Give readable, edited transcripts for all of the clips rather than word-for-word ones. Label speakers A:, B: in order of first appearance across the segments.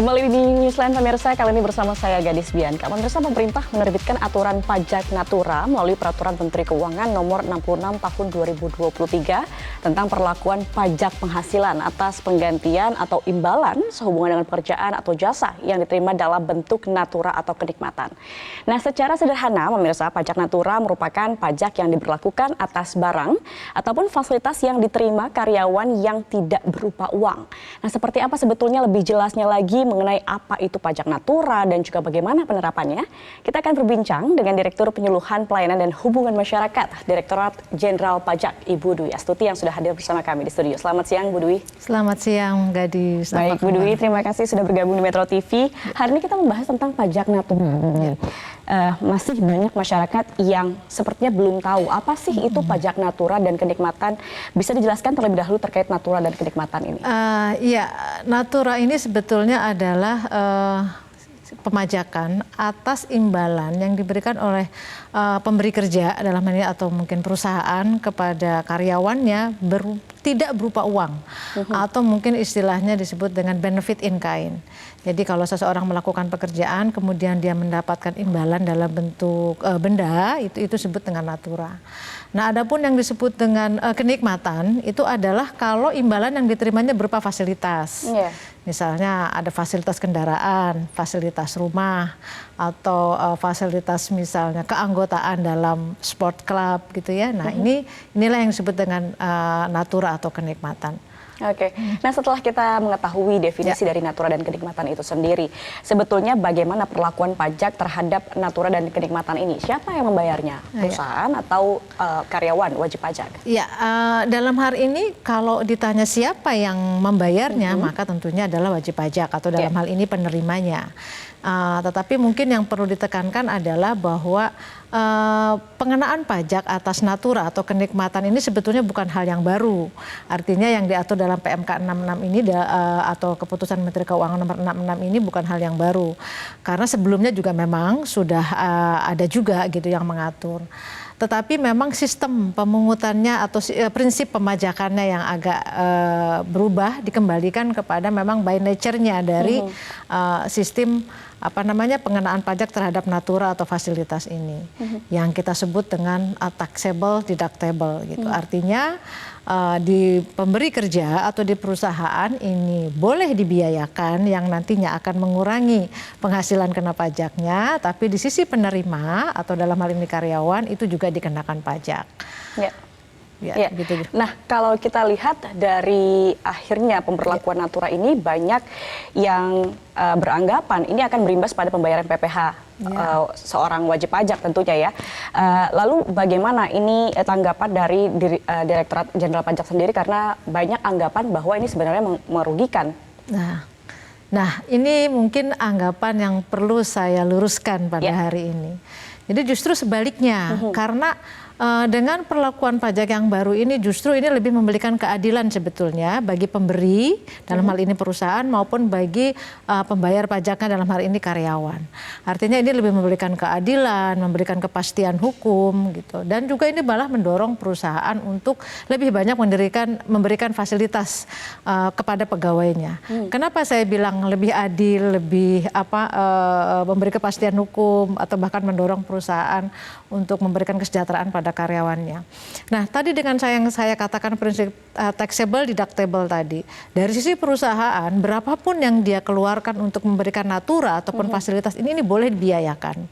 A: Kembali di Newsline pemirsa, kali ini bersama saya Gadis Bianca. Pemirsa, pemerintah menerbitkan aturan pajak natura melalui Peraturan Menteri Keuangan Nomor 66 Tahun 2023 tentang perlakuan pajak penghasilan atas penggantian atau imbalan sehubungan dengan pekerjaan atau jasa yang diterima dalam bentuk natura atau kenikmatan. Nah, secara sederhana pemirsa, pajak natura merupakan pajak yang diberlakukan atas barang ataupun fasilitas yang diterima karyawan yang tidak berupa uang. Nah, seperti apa sebetulnya lebih jelasnya lagi mengenai apa itu pajak natura dan juga bagaimana penerapannya, kita akan berbincang dengan Direktur Penyuluhan Pelayanan dan Hubungan Masyarakat Direktorat Jenderal Pajak, Ibu Dwi Astuti yang sudah hadir bersama kami di studio. Selamat siang, Bu Dwi.
B: Selamat siang, Gadis.
A: Baik, Bu Dwi, terima kasih sudah bergabung di Metro TV. Hari ini kita membahas tentang pajak natura. Masih banyak masyarakat yang sepertinya belum tahu apa sih itu pajak natura dan kenikmatan. Bisa dijelaskan terlebih dahulu terkait natura dan kenikmatan ini?
B: Iya, natura ini sebetulnya adalah pemajakan atas imbalan yang diberikan oleh pemberi kerja dalam hal ini atau mungkin perusahaan kepada karyawannya tidak berupa uang atau mungkin istilahnya disebut dengan benefit in kind. Jadi kalau seseorang melakukan pekerjaan kemudian dia mendapatkan imbalan dalam bentuk benda, itu disebut dengan natura. Nah, adapun yang disebut dengan kenikmatan itu adalah kalau imbalan yang diterimanya berupa fasilitas. Misalnya ada fasilitas kendaraan, fasilitas rumah, atau fasilitas misalnya keanggotaan dalam sport club gitu ya. Nah, inilah yang disebut dengan natura atau kenikmatan.
A: Oke, nah setelah kita mengetahui definisi dari natura dan kenikmatan itu sendiri, sebetulnya bagaimana perlakuan pajak terhadap natura dan kenikmatan ini? Siapa yang membayarnya? Perusahaan atau karyawan wajib pajak? Ya,
B: dalam hal ini kalau ditanya siapa yang membayarnya, maka tentunya adalah wajib pajak atau dalam hal ini penerimanya. Tetapi mungkin yang perlu ditekankan adalah bahwa pengenaan pajak atas natura atau kenikmatan ini sebetulnya bukan hal yang baru. Artinya yang diatur dalam PMK 66 ini atau Keputusan Menteri Keuangan Nomor 66 ini bukan hal yang baru. Karena sebelumnya juga memang sudah ada juga gitu yang mengatur. Tetapi memang sistem pemungutannya atau prinsip pemajakannya yang agak berubah dikembalikan kepada memang by nature-nya dari sistem pengenaan pajak terhadap natura atau fasilitas ini yang kita sebut dengan taxable deductible gitu. Artinya di pemberi kerja atau di perusahaan ini boleh dibiayakan yang nantinya akan mengurangi penghasilan kena pajaknya, tapi di sisi penerima atau dalam hal ini karyawan itu juga dikenakan pajak.
A: Ya. Gitu. Nah, kalau kita lihat dari akhirnya pemberlakuan natura ini banyak yang beranggapan ini akan berimbas pada pembayaran PPh seorang wajib pajak tentunya ya. Lalu bagaimana ini tanggapan dari Direktorat Jenderal Pajak sendiri karena banyak anggapan bahwa ini sebenarnya merugikan.
B: Nah, ini mungkin anggapan yang perlu saya luruskan pada hari ini. Jadi justru sebaliknya, karena dengan perlakuan pajak yang baru ini justru ini lebih memberikan keadilan sebetulnya bagi pemberi dalam hal ini perusahaan maupun bagi pembayar pajaknya dalam hal ini karyawan. Artinya ini lebih memberikan keadilan, memberikan kepastian hukum gitu. Dan juga ini malah mendorong perusahaan untuk lebih banyak memberikan fasilitas kepada pegawainya. Kenapa saya bilang lebih adil, lebih memberi kepastian hukum atau bahkan mendorong perusahaan untuk memberikan kesejahteraan pada karyawannya. Nah, tadi dengan yang saya katakan prinsip taxable deductible tadi, dari sisi perusahaan berapapun yang dia keluarkan untuk memberikan natura ataupun fasilitas ini boleh dibiayakan.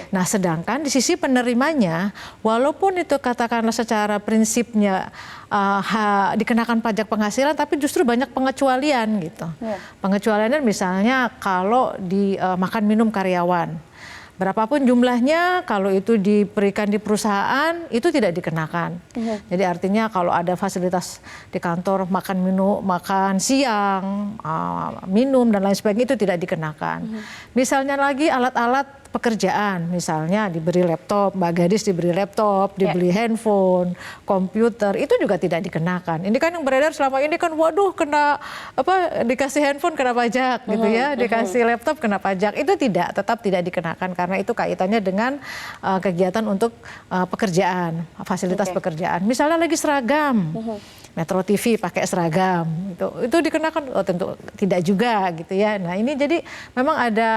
B: Nah, sedangkan di sisi penerimanya, walaupun itu katakanlah secara prinsipnya dikenakan pajak penghasilan, tapi justru banyak pengecualian gitu. Pengecualiannya misalnya kalau di makan minum karyawan. Berapapun jumlahnya, kalau itu diberikan di perusahaan, itu tidak dikenakan. Jadi artinya kalau ada fasilitas di kantor makan minum, makan siang, minum dan lain sebagainya itu tidak dikenakan. Misalnya lagi alat-alat pekerjaan, misalnya diberi laptop, Mbak Gadis diberi laptop, dibeli handphone, komputer, itu juga tidak dikenakan. Ini kan yang beredar selama ini kan, waduh kena dikasih handphone kena pajak gitu ya, dikasih laptop kena pajak, itu tetap tidak dikenakan karena itu kaitannya dengan kegiatan untuk pekerjaan, fasilitas pekerjaan. Misalnya lagi seragam. Metro TV pakai seragam, itu dikenakan, oh tentu tidak juga gitu ya. Nah ini jadi memang ada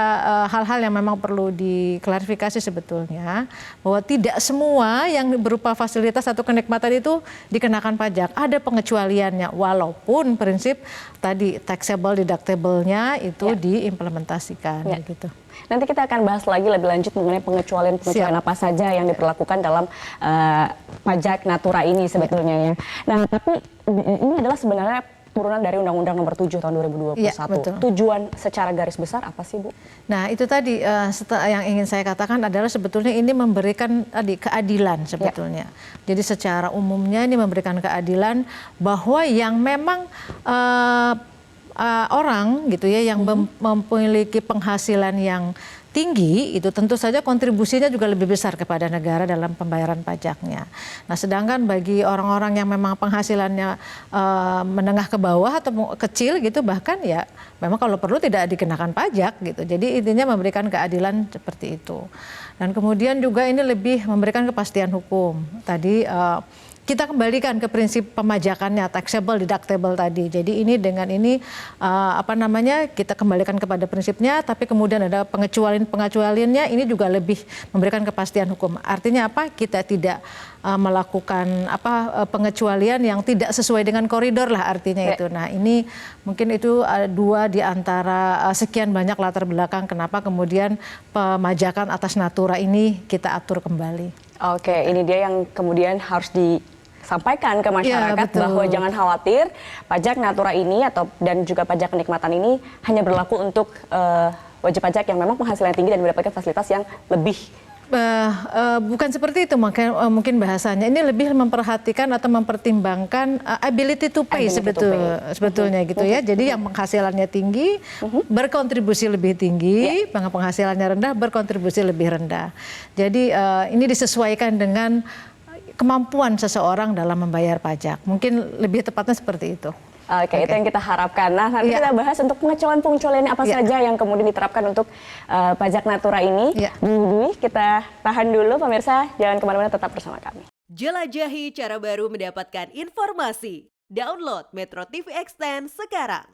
B: hal-hal yang memang perlu diklarifikasi sebetulnya, bahwa tidak semua yang berupa fasilitas atau kenikmatan itu dikenakan pajak. Ada pengecualiannya, walaupun prinsip tadi taxable deductible-nya itu diimplementasikan gitu.
A: Nanti kita akan bahas lagi lebih lanjut mengenai pengecualian apa saja yang diperlakukan dalam pajak natura ini sebetulnya ya. Nah, tapi ini adalah sebenarnya turunan dari Undang-Undang Nomor 7 Tahun 2021.
B: Ya, betul.
A: Tujuan secara garis besar apa sih, Bu?
B: Nah, itu tadi yang ingin saya katakan adalah sebetulnya ini memberikan keadilan sebetulnya. Jadi secara umumnya ini memberikan keadilan bahwa yang memang orang gitu ya yang memiliki penghasilan yang tinggi itu tentu saja kontribusinya juga lebih besar kepada negara dalam pembayaran pajaknya. Nah, sedangkan bagi orang-orang yang memang penghasilannya menengah ke bawah atau kecil gitu, bahkan ya memang kalau perlu tidak dikenakan pajak gitu. Jadi intinya memberikan keadilan seperti itu. Dan kemudian juga ini lebih memberikan kepastian hukum. Tadi kita kembalikan ke prinsip pemajakannya, taxable deductible tadi. Jadi ini dengan ini kita kembalikan kepada prinsipnya, tapi kemudian ada pengecualiannya ini juga lebih memberikan kepastian hukum. Artinya apa? Kita tidak melakukan pengecualian yang tidak sesuai dengan koridor lah artinya itu. Nah, ini mungkin itu dua di antara sekian banyak latar belakang kenapa kemudian pemajakan atas natura ini kita atur kembali.
A: Oke, ini dia yang kemudian harus disampaikan ke masyarakat bahwa jangan khawatir, pajak natura ini dan juga pajak kenikmatan ini hanya berlaku untuk wajib pajak yang memang penghasilan tinggi dan mendapatkan fasilitas yang lebih.
B: Bukan seperti itu mungkin bahasanya. Ini lebih memperhatikan atau mempertimbangkan ability to pay sebetulnya gitu ya. Jadi yang penghasilannya tinggi berkontribusi lebih tinggi, penghasilannya rendah berkontribusi lebih rendah. Jadi ini disesuaikan dengan kemampuan seseorang dalam membayar pajak. Mungkin lebih tepatnya seperti itu.
A: Oke, itu yang kita harapkan. Nah, nanti kita bahas untuk pengecualian apa saja yang kemudian diterapkan untuk pajak natura ini. Kita tahan dulu, pemirsa. Jangan kemana-mana, tetap bersama kami.
C: Jelajahi cara baru mendapatkan informasi. Download Metro TV Extend sekarang.